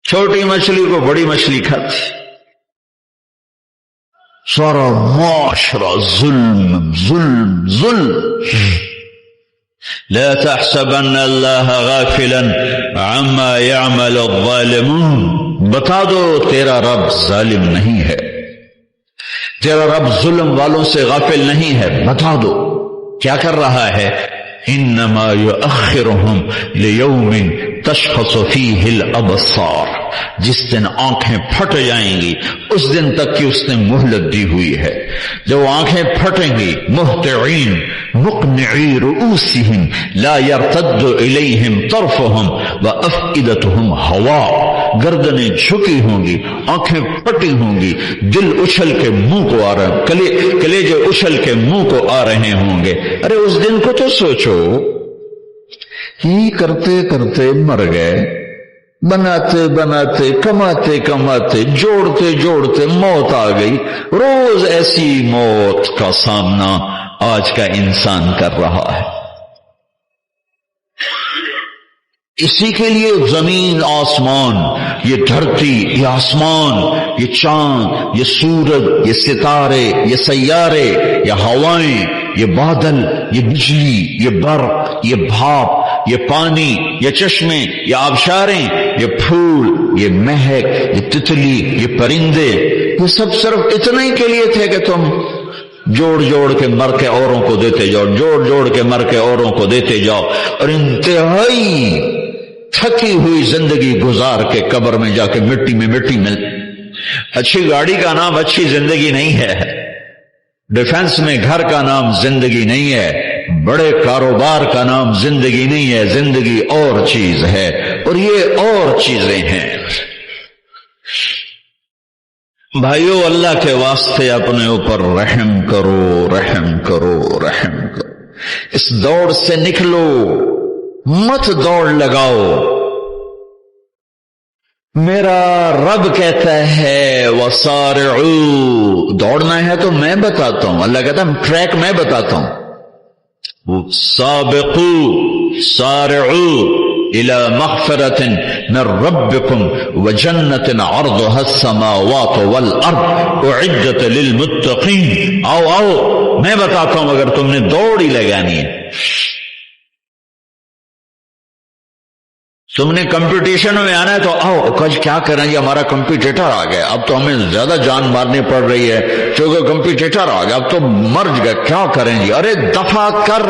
چھوٹی مچھلی کو بڑی مچھلی کھاتی. سارا معاشرہ ظلم ظلم ظلم. لا تحسبن اللہ غافلا عما يعمل الظالمون. بتا دو تیرا رب ظالم نہیں ہے، تیرا رب ظلم والوں سے غافل نہیں ہے. بتا دو کیا کر رہا ہے. انما یؤخرهم لیوم تشخص فیہ الابصار. جس دن آنکھیں پھٹ جائیں گی اس دن تک کی اس نے مہلت دی ہوئی ہے. جب آنکھیں پھٹیں گی مہطعین مقنعی رؤوسہم لا یرتد الیہم طرفہم وافئدتہم ہوا. گردنیں جھکی ہوں گی، آنکھیں پھٹی ہوں گی، دل اچھل کے منہ کو آ رہے، کلیجے اچھل کے منہ کو آ رہے ہوں گے. ارے اس دن کو تو سوچو. ہی کرتے کرتے مر گئے، بناتے بناتے کماتے کماتے جوڑتے جوڑتے موت آ گئی. روز ایسی موت کا سامنا آج کا انسان کر رہا ہے. اسی کے لیے زمین آسمان، یہ دھرتی، یہ آسمان، یہ چاند، یہ سورج، یہ ستارے، یہ سیارے، یہ ہوائیں، یہ بادل، یہ بجلی، یہ برق، یہ بھاپ، یہ پانی، یہ چشمے، یہ آبشاریں، یہ پھول، یہ مہک، یہ تتلی، یہ پرندے، یہ سب صرف اتنا ہی کے لیے تھے کہ تم جوڑ جوڑ کے مر کے اوروں کو دیتے جاؤ، جوڑ جوڑ کے مر کے اوروں کو دیتے جاؤ، اور انتہائی تھکی ہوئی زندگی گزار کے قبر میں جا کے مٹی میں مل. اچھی گاڑی کا نام اچھی زندگی نہیں ہے، ڈیفنس میں گھر کا نام زندگی نہیں ہے، بڑے کاروبار کا نام زندگی نہیں ہے. زندگی اور چیز ہے اور یہ اور چیزیں ہیں. بھائیو اللہ کے واسطے اپنے اوپر رحم کرو، رحم کرو، رحم کرو. اس دوڑ سے نکلو، مت دوڑ لگاؤ. میرا رب کہتا ہے وسارعوا. دوڑنا ہے تو میں بتاتا ہوں. اللہ کہتا ہے ٹریک میں بتاتا ہوں. سابقوا سارعوا الى مغفرة من ربكم وجنة عرضها السماوات والارض اعدت للمتقين. آؤ میں بتاتا ہوں اگر تم نے دوڑ ہی لگانی ہے. تم نے کمپٹیشن میں آنا ہے تو آؤ. کل کیا کریں جی ہمارا کمپیٹیٹر آ گیا، اب تو ہمیں زیادہ جان مارنی پڑ رہی ہے کیونکہ کمپیٹیٹر آ گیا، اب تو مر گئے، کیا کریں جی. ارے دفع کر.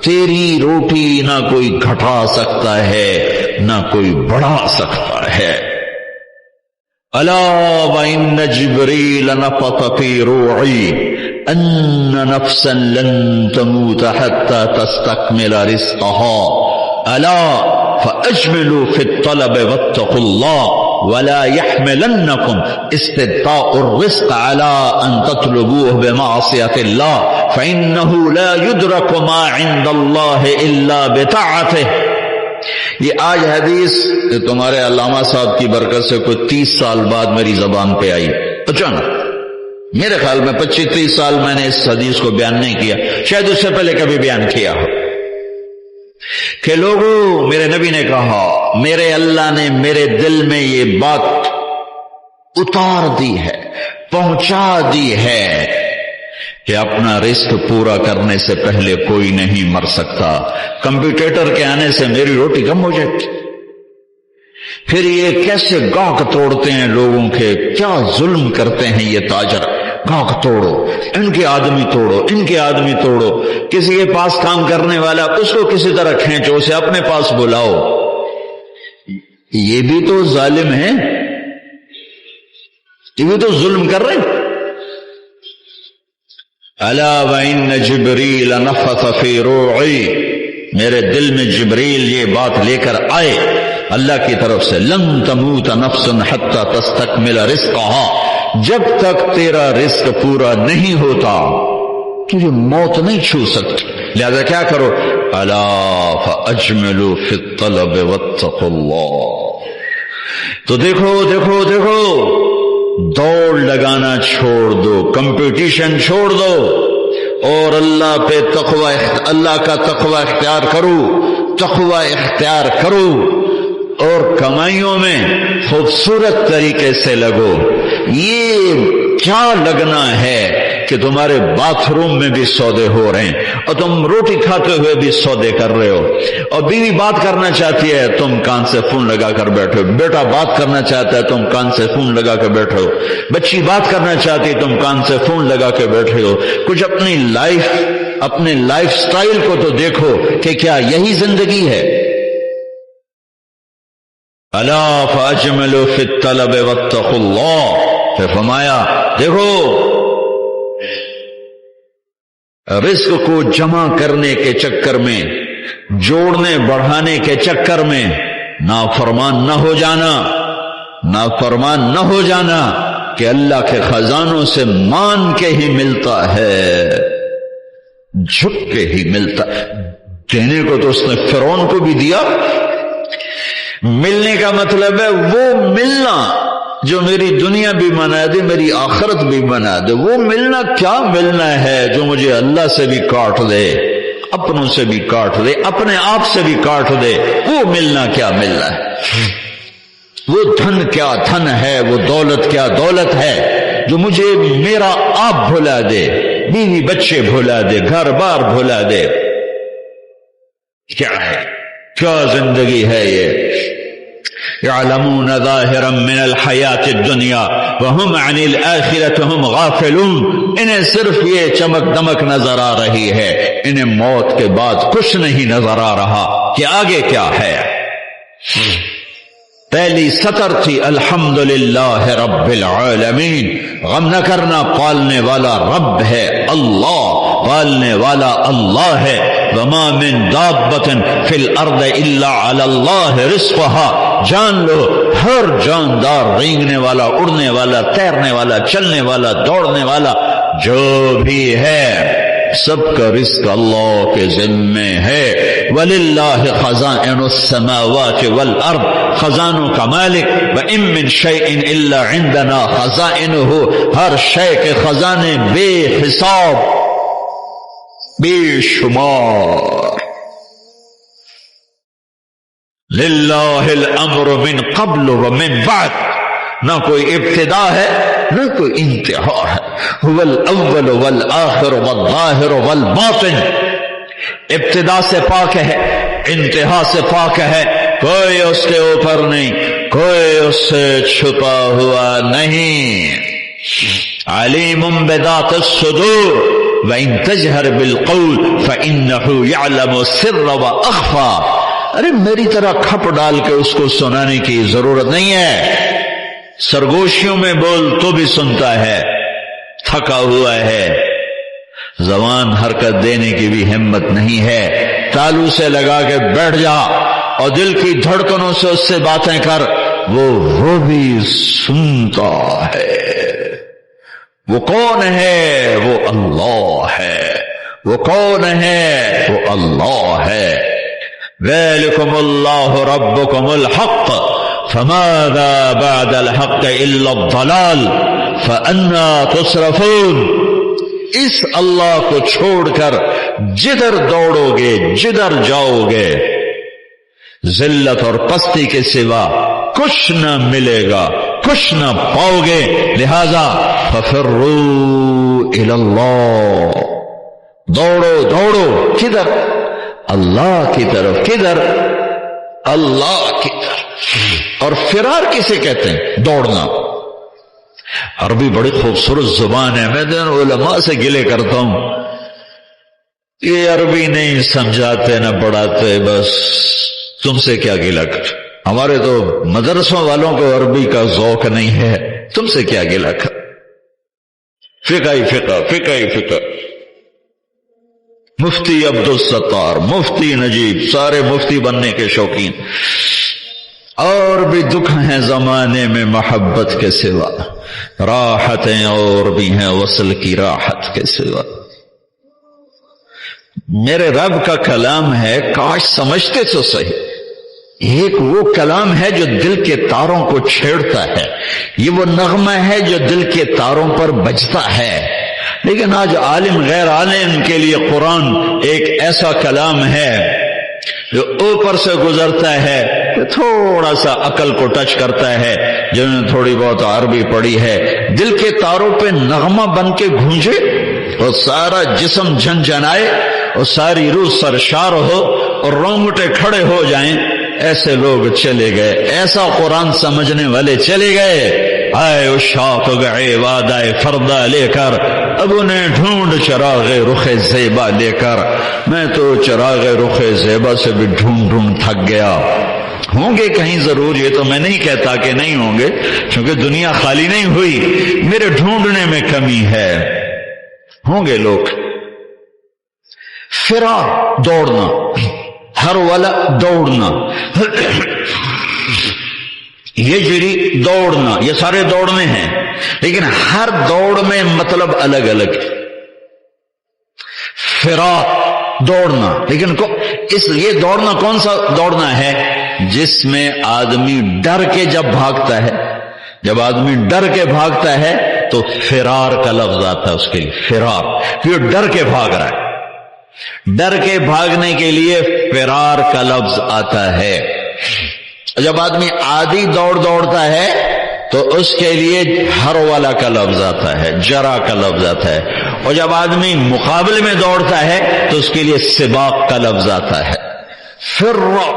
تیری روٹی نہ کوئی گھٹا سکتا ہے نہ کوئی بڑھا سکتا ہے. الا وان جبریل نفث فی روعی ان نفسا لن تموت حتى تستكمل رزقها الا فاجملوا في الطلب واتقوا الله ولا يحملنكم استبطاء الرزق على ان تطلبوه بمعصية الله فانه لا يدرك ما عند الله الا بطاعته. یہ آج حدیث تمہارے علامہ صاحب کی برکت سے کوئی 30 سال بعد میری زبان پہ آئی اچانک. میرے خیال میں 25-30 سال میں نے اس حدیث کو بیان نہیں کیا، شاید اس سے پہلے کبھی بیان کیا ہو کہ لوگوں میرے نبی نے کہا، میرے اللہ نے میرے دل میں یہ بات اتار دی ہے، پہنچا دی ہے کہ اپنا رزق پورا کرنے سے پہلے کوئی نہیں مر سکتا. کمپیوٹر کے آنے سے میری روٹی کم ہو جاتی. پھر یہ کیسے گاہک توڑتے ہیں لوگوں کے، کیا ظلم کرتے ہیں یہ تاجر. گاہک توڑو، ان کے آدمی توڑو، ان کے آدمی توڑو. کسی کے پاس کام کرنے والا اس کو کسی طرح کھینچو، اسے اپنے پاس بلاؤ. یہ بھی تو ظالم ہے، یہ بھی تو ظلم کر رہے ہیں. الا وان جبریل نفث فی روعی. میرے دل میں جبریل یہ بات لے کر آئے اللہ کی طرف سے، لن تموت نفس حتی تستکمل رزقها. جب تک تیرا رزق پورا نہیں ہوتا تجھے موت نہیں چھو سکتی. لہذا کیا کرو، الا فاجملوا فی الطلب واتقوا اللہ. تو دیکھو دیکھو دیکھو، دوڑ لگانا چھوڑ دو، کمپٹیشن چھوڑ دو اور اللہ پہ تقوی، اللہ کا تقوی اختیار کرو، تقوی اختیار کرو. اور کمائیوں میں خوبصورت طریقے سے لگو. یہ کیا لگنا ہے کہ تمہارے باتھ روم میں بھی سودے ہو رہے ہیں اور تم روٹی کھاتے ہوئے بھی سودے کر رہے ہو, اور بیوی بات کرنا چاہتی ہے تم کان سے فون لگا کر بیٹھے ہو, بیٹا بات کرنا چاہتا ہے تم کان سے فون لگا کے بیٹھے ہو, بچی بات کرنا چاہتی ہے تم کان سے فون لگا کے بیٹھے ہو. کچھ اپنے لائف سٹائل کو تو دیکھو کہ کیا یہی زندگی ہے؟ الا فاجملوا فی الطلب واتقوا اللہ. پھر فرمایا دیکھو رزق کو جمع کرنے کے چکر میں, جوڑنے بڑھانے کے چکر میں نافرمان نہ ہو جانا کہ اللہ کے خزانوں سے مان کے ہی ملتا ہے, جھک کے ہی ملتا. دینے کو تو اس نے فرعون کو بھی دیا. ملنے کا مطلب ہے وہ ملنا جو میری دنیا بھی بنا دے, میری آخرت بھی بنا دے. وہ ملنا کیا ملنا ہے جو مجھے اللہ سے بھی کاٹ دے, اپنوں سے بھی کاٹ دے, اپنے آپ سے بھی کاٹ دے. وہ ملنا کیا ملنا ہے؟ وہ دھن کیا دھن ہے, وہ دولت کیا دولت ہے جو مجھے میرا آپ بھلا دے, بیوی بچے بھلا دے, گھر بار بھلا دے. کیا ہے, کیا زندگی ہے یہ؟ يعلمون ظاهرا من الحیات الدنیا وهم عن الآخرة هم غافلون. انہیں صرف یہ چمک دمک نظر آ رہی ہے, انہیں موت کے بعد کچھ نہیں نظر آ رہا کہ آگے کیا ہے. پہلی سطر تھی الحمدللہ رب العالمین. غم نہ کرنا, پالنے والا رب ہے اللہ, پالنے والا اللہ ہے. وما من دابۃ فی الارض الا علی اللہ رزقها. جان لو ہر جاندار, رینگنے والا, اڑنے والا, تیرنے والا, چلنے والا, دوڑنے والا جو بھی ہے سب کا رزق اللہ کے ذمے ہے. وَلِلَّهِ خَزَائِنُ السَّمَاوَاتِ وَالْأَرْضِ. خزانوں کا مالک. وَإِن مِّن شَيْءٍ إِلَّا عِندَنَا خَزَائِنُهُ. ہر شے کے خزانے بے حساب, بے شمار. لِلَّهِ الْأَمْرُ مِن قَبْلُ وَمِن بَعْدُ. نہ کوئی ابتدا ہے نہ کوئی انتہا ہے. هو الاول والآخر والظاہر والباطن. ابتدا سے پاک ہے, انتہا سے پاک ہے, کوئی اس کے اوپر نہیں, کوئی اس سے چھپا ہوا نہیں. علیم بذات الصدور وان تجہر بالقول فانہ یعلم السر واخفی. ارے میری طرح کھپ ڈال کے اس کو سنانے کی ضرورت نہیں ہے. سرگوشیوں میں بول تو بھی سنتا ہے, تھکا ہوا ہے, زبان حرکت دینے کی بھی ہمت نہیں ہے. تالو سے لگا کے بیٹھ جا اور دل کی دھڑکنوں سے اس سے باتیں کر, وہ بھی سنتا ہے. وہ کون ہے؟ وہ اللہ ہے. وہ کون ہے؟ وہ اللہ ہے. ذالکم اللہ ربکم الحق فماذا بعد الحق الا الضلال فأنا تصرفون. اس اللہ کو چھوڑ کر جدھر دوڑو گے, جدھر جاؤ گے, ذلت اور پستی کے سوا کچھ نہ ملے گا, کچھ نہ پاؤ گے. لہذا ففروا الی اللہ. دوڑو کدھر؟ اللہ کی طرف. کدھر؟ اللہ کی طرف. اور فرار کسے کہتے ہیں؟ دوڑنا. عربی بڑی خوبصورت زبان ہے. میں علماء سے گلے کرتا ہوں, یہ عربی نہیں سمجھاتے نہ پڑھاتے, بس تم سے کیا گلا کر. ہمارے تو مدرسوں والوں کو عربی کا ذوق نہیں ہے, تم سے کیا گلا کر. فقہ ہی فقہ, فقہ ہی فقہ. مفتی عبدالستار, مفتی نجیب, سارے مفتی بننے کے شوقین. اور بھی دکھ ہیں زمانے میں محبت کے سوا, راحتیں اور بھی ہیں وصل کی راحت کے سوا. میرے رب کا کلام ہے, کاش سمجھتے تو صحیح. ایک وہ کلام ہے جو دل کے تاروں کو چھیڑتا ہے, یہ وہ نغمہ ہے جو دل کے تاروں پر بجتا ہے. لیکن آج عالم غیر عالم کے لیے قرآن ایک ایسا کلام ہے جو اوپر سے گزرتا ہے کہ تھوڑا سا عقل کو ٹچ کرتا ہے، جنہوں نے تھوڑی بہت عربی پڑھی ہے، دل کے تاروں پہ نغمہ بن کے گونجے اور سارا جسم جھنجھنائے اور ساری روح سرشار ہو اور رونگٹے کھڑے ہو جائیں، ایسے لوگ چلے گئے، ایسا قرآن سمجھنے والے چلے گئے۔ آئے اشاق گئے وعدائے فردہ لے کر، اب انہیں ڈھونڈ چراغ رخ زیبا لے کر، میں تو چراغ رخ زیبا سے بھی ڈھونڈ تھک گیا۔ ہوں گے کہیں ضرور، یہ تو میں نہیں کہتا کہ نہیں ہوں گے، کیونکہ دنیا خالی نہیں ہوئی، میرے ڈھونڈنے میں کمی ہے، ہوں گے لوگ۔ فرار، دوڑنا، ہر والا دوڑنا، یہ جری دوڑنا، یہ سارے دوڑنے ہیں، لیکن ہر دوڑ میں مطلب الگ الگ ہے۔ فرار دوڑنا، لیکن یہ دوڑنا کون سا دوڑنا ہے؟ جس میں آدمی ڈر کے جب بھاگتا ہے، جب آدمی ڈر کے بھاگتا ہے تو فرار کا لفظ آتا ہے اس کے لیے، فرار، یہ ڈر کے بھاگ رہا ہے، ڈر کے بھاگنے کے لیے فرار کا لفظ آتا ہے۔ جب آدمی عادی دوڑتا ہے تو اس کے لیے ہر والا کا لفظ آتا ہے، جرا کا لفظ آتا ہے، اور جب آدمی مقابلے میں دوڑتا ہے تو اس کے لیے سباق کا لفظ آتا ہے۔ فرو،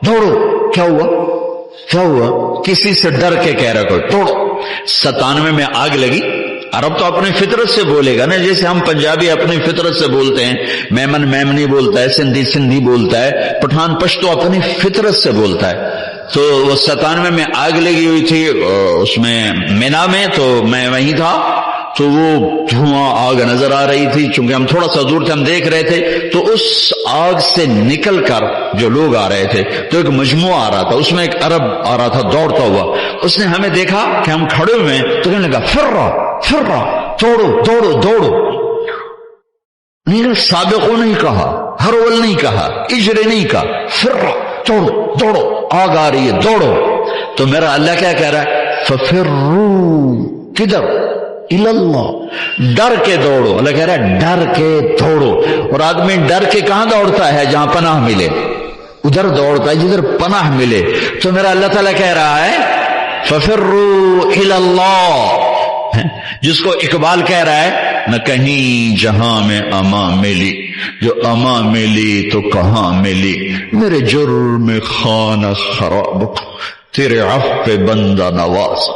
دوڑو، کیا ہوا؟ کسی سے ڈر کے کہہ رہا کوئی توڑو۔ 97 میں آگ لگی، عرب تو اپنی فطرت سے بولے گا نا، جیسے ہم پنجابی اپنی فطرت سے بولتے ہیں، میمن میمنی بولتا ہے، سندھی بولتا ہے، پٹھان پشتو اپنی فطرت سے بولتا ہے۔ تو وہ 97 میں آگ لگی ہوئی تھی اس میں مینا میں، تو میں وہیں تھا، تو وہ دھواں آگ نظر آ رہی تھی، چونکہ ہم تھوڑا سا دور تھے، ہم دیکھ رہے تھے، تو اس آگ سے نکل کر جو لوگ آ رہے تھے تو ایک مجموعہ آ رہا تھا، اس میں ایک عرب آ رہا تھا دوڑتا ہوا، اس نے ہمیں دیکھا کہ ہم کھڑے ہوئے ہیں تو کہنے لگا فرا، دوڑو، نہیں، سابقوں نہیں کہا، ہرول نہیں کہا، اجرے نہیں کہا، فرا، دوڑو، آگ آ رہی ہے، دوڑو۔ تو میرا اللہ کیا کہہ رہا ہے؟ ففروا، کدھر؟ اللہ، ڈر کے دوڑو۔ اللہ کہہ رہا ہے ڈر کے دوڑو، اور آدمی ڈر کے کہاں دوڑتا ہے؟ جہاں پناہ ملے، ادھر دوڑتا ہے جدھر پناہ ملے۔ تو میرا اللہ تعالیٰ کہہ رہا ہے ففروا الی اللہ، جس کو اقبال کہہ رہا ہے نہ کہیں جہاں میں امان ملی، جو امان ملی تو کہاں ملی، میرے جرم خانہ خراب تیرے عفو پہ بندہ نواز۔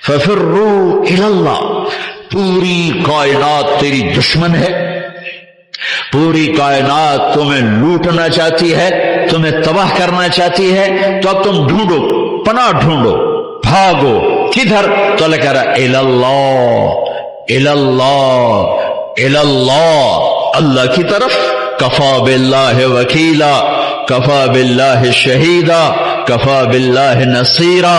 ففروا الی اللہ، پوری کائنات تیری دشمن ہے، پوری کائنات تمہیں لوٹنا چاہتی ہے، تمہیں تباہ کرنا چاہتی ہے، تو اب تم ڈھونڈو، پناہ ڈھونڈو، بھاگو، کدھر؟ تو اللہ کہہ رہا ہے اللہ، اللہ کی طرف۔ کفا باللہ وکیلا، کفا باللہ شہیدا، کفا باللہ نصیرا،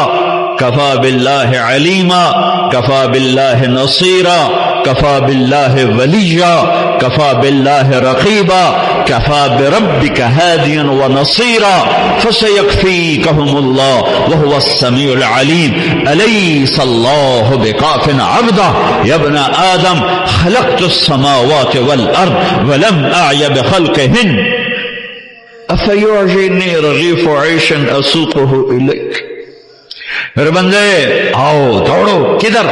کفا باللہ علیما، کفا باللہ نصیرا، کفا باللہ ولیا، کفا باللہ رقیبا، کفا بربک ہادیا ونصیرا، فسیکفیکہم اللہ وہو السمیع العلیم، الیس اللہ بکاف عبدہ، یا ابن آدم خلقت السماوات والارض ولم اعی بخلقہن، افیعجبنی رغیف عیش اسوقہ الیک۔ میرے بندے آؤ، دوڑو، کدھر؟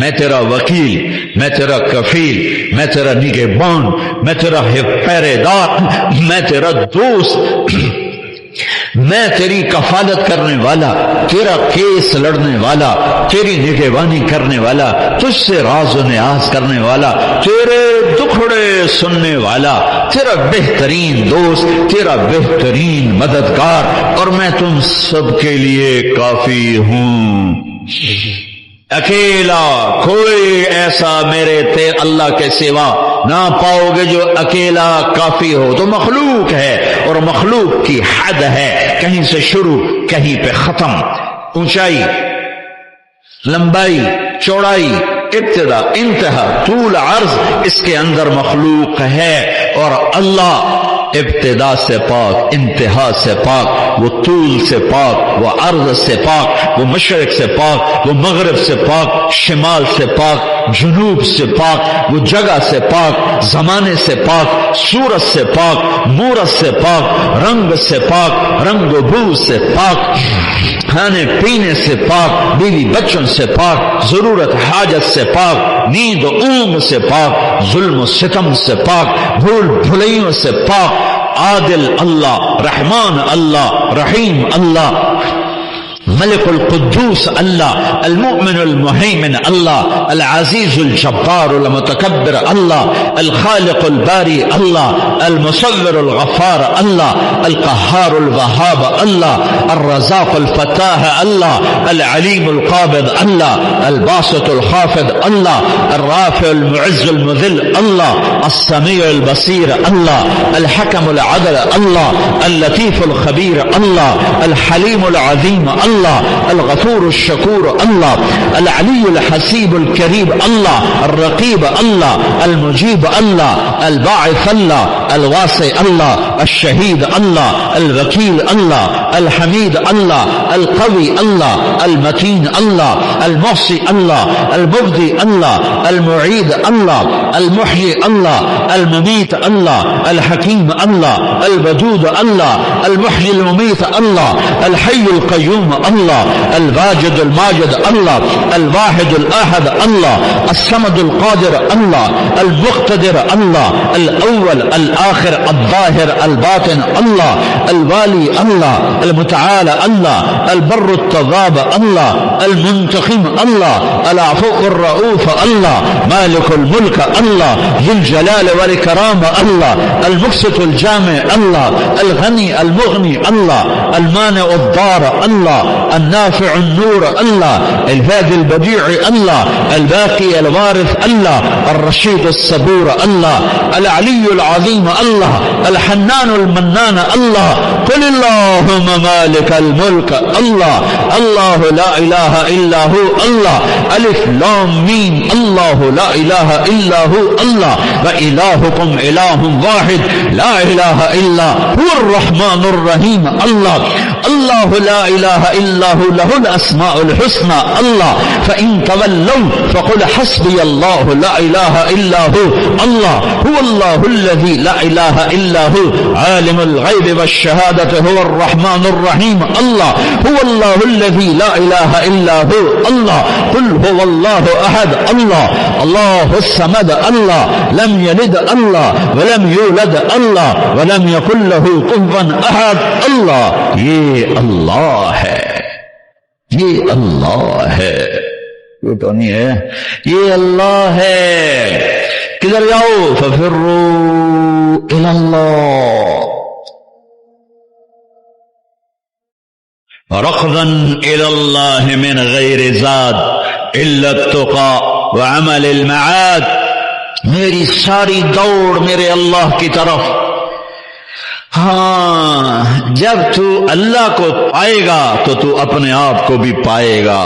میں تیرا وکیل، میں تیرا کفیل، میں تیرا نگہبان، میں تیرا پہرے دار، میں تیرا دوست، میں تیری کفالت کرنے والا، تیرا کیس لڑنے والا، تیری نگہبانی کرنے والا، تجھ سے راز و نیاز کرنے والا، تیرے دکھڑے سننے والا، تیرا بہترین دوست، تیرا بہترین مددگار، اور میں تم سب کے لیے کافی ہوں۔ اکیلا کوئی ایسا میرے اللہ کے سوا نہ پاؤ گے جو اکیلا کافی ہو۔ تو مخلوق ہے، اور مخلوق کی حد ہے، کہیں سے شروع کہیں پہ ختم، اونچائی، لمبائی، چوڑائی، ابتدا، انتہا، طول، عرض، اس کے اندر مخلوق ہے، اور اللہ ابتدا سے پاک، انتہا سے پاک، وہ طول سے پاک، وہ عرض سے پاک، وہ مشرق سے پاک، وہ مغرب سے پاک، شمال سے پاک، جنوب سے پاک، وہ جگہ سے پاک، زمانے سے پاک، صورت سے پاک، مورت سے پاک، رنگ سے پاک، رنگ و بو سے پاک، کھانے پینے سے پاک، بیوی بچوں سے پاک، ضرورت حاجت سے پاک، نیند و اونگ سے پاک، ظلم و ستم سے پاک، بھول بھلائیوں سے پاک، عادل اللہ، رحمان اللہ، رحیم اللہ، ملک القدوس اللہ، المؤمن المهيمن اللہ، العزیز الجبار المتکبر اللہ، الخالق الباری اللہ، المصور الغفار اللہ، القهار الوهاب اللہ، الرزاق الفتاح اللہ، العلیم القابض اللہ، الباسط الخافض اللہ، الرافع المعز المذل اللہ، السمیع البصیر اللہ، الحکم العدل اللہ، اللطیف الخبیر اللہ، الحلیم العظیم اللہ، الغفور الشکور اللہ، العلی الحسیب الکریم اللہ، الرقیب اللہ، المجیب اللہ، الباعث اللہ، الواسع اللہ، الشہید اللہ، الوکیل اللہ، الحمید اللہ، القوی اللہ، المتین اللہ، المحصی اللہ، المبدی اللہ، المعید اللہ، المحیی اللہ، المميت اللہ، الحکیم اللہ، الودود اللہ، المحیی الممیت اللہ، الحی القیوم اللہ، الواجد الماجد اللہ، الواحد الاحد اللہ، الصمد القادر اللہ، المقتدر اللہ، الاول الآخر الظاہر الباطن اللہ، الوالی اللہ، المتعال اللہ، البر التواب اللہ، المنتقم اللہ، العفو الرؤوف اللہ، مالک الملک اللہ، ذو الجلال والاکرام اللہ، المقسط الجامع اللہ، الغنی المغنی اللہ، المانع الضار اللہ، النافع النور اللہ، الهادي البديع الله، الباقي الوارث الله، الرشيد الصبور الله، العلي العظيم الله، الحنان المنان الله. قل اللهم مالك الملك الله، الله لا اله الا هو الله، الف لام میم الله لا اله الا هو الله، والهكم اله واحد لا اله الا هو الرحمن الرحيم الله، الله لا اله الا هو له الاسماء الحسنى الله، فان تولوا فقل حسبي الله لا اله الا هو الله، هو الله الذي لا اله الا هو عالم الغيب والشهاده هو الرحمن الرحيم الله، هو الله الذي لا اله الا هو الله، قل هو الله احد الله، الله الصمد الله، لم يلد الله ولم يولد الله ولم يكن له كفوا احد الله. یہ اللہ ہے، یہ اللہ ہے، یہ تو نہیں ہے، یہ اللہ ہے. کدھر جاؤ؟ ففروا الی اللہ، ركضا الى الله من غیر زاد الا التقى وعمل المعاد. میری ساری دوڑ میرے اللہ کی طرف. ہاں، جب تو اللہ کو پائے گا تو تو اپنے آپ کو بھی پائے گا.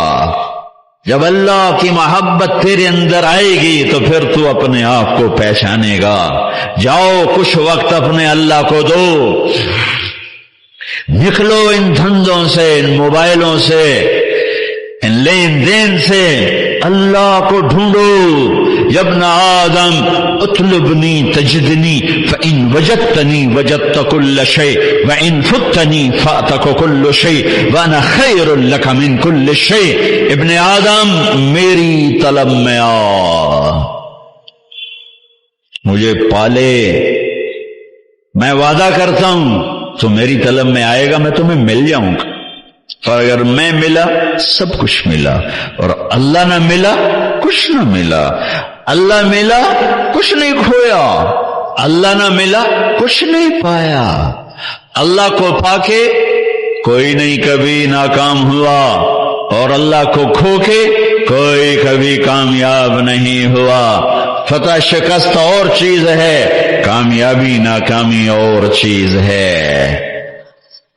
جب اللہ کی محبت تیرے اندر آئے گی تو پھر تو اپنے آپ کو پہچانے گا. جاؤ کچھ وقت اپنے اللہ کو دو، نکلو ان دھندوں سے، ان موبائلوں سے، ان لین دین سے، اللہ کو ڈھونڈو. یا ابن آدم اطلبنی تجدنی فإن وجدتنی وجدت كل شيء وإن فتنی فأتك كل شيء وأنا خير لك من كل شيء. ابن آدم میری طلب میں آ، مجھے پالے، میں وعدہ کرتا ہوں تو میری طلب میں آئے گا، میں تمہیں مل جاؤں گا. اور اگر میں ملا سب کچھ ملا، اور اللہ نہ ملا کچھ نہ ملا. اللہ ملا کچھ نہیں کھویا، اللہ نہ ملا کچھ نہیں پایا. اللہ کو پا کے کوئی نہیں کبھی ناکام ہوا، اور اللہ کو کھو کے کوئی کبھی کامیاب نہیں ہوا. فتح شکست اور چیز ہے، کامیابی ناکامی اور چیز ہے.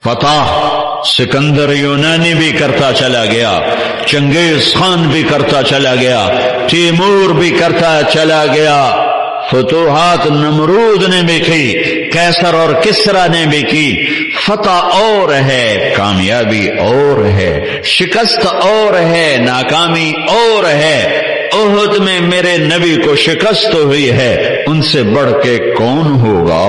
فتح سکندر یونانی بھی کرتا چلا گیا، چنگیز خان بھی کرتا چلا گیا، تیمور بھی کرتا چلا گیا، فتوحات نمرود نے بھی کی، کیسر اور کسرا نے بھی کی، فتح اور ہے، کامیابی اور ہے، شکست اور ہے، ناکامی اور ہے۔ احد میں میرے نبی کو شکست ہوئی ہے، ان سے بڑھ کے کون ہوگا؟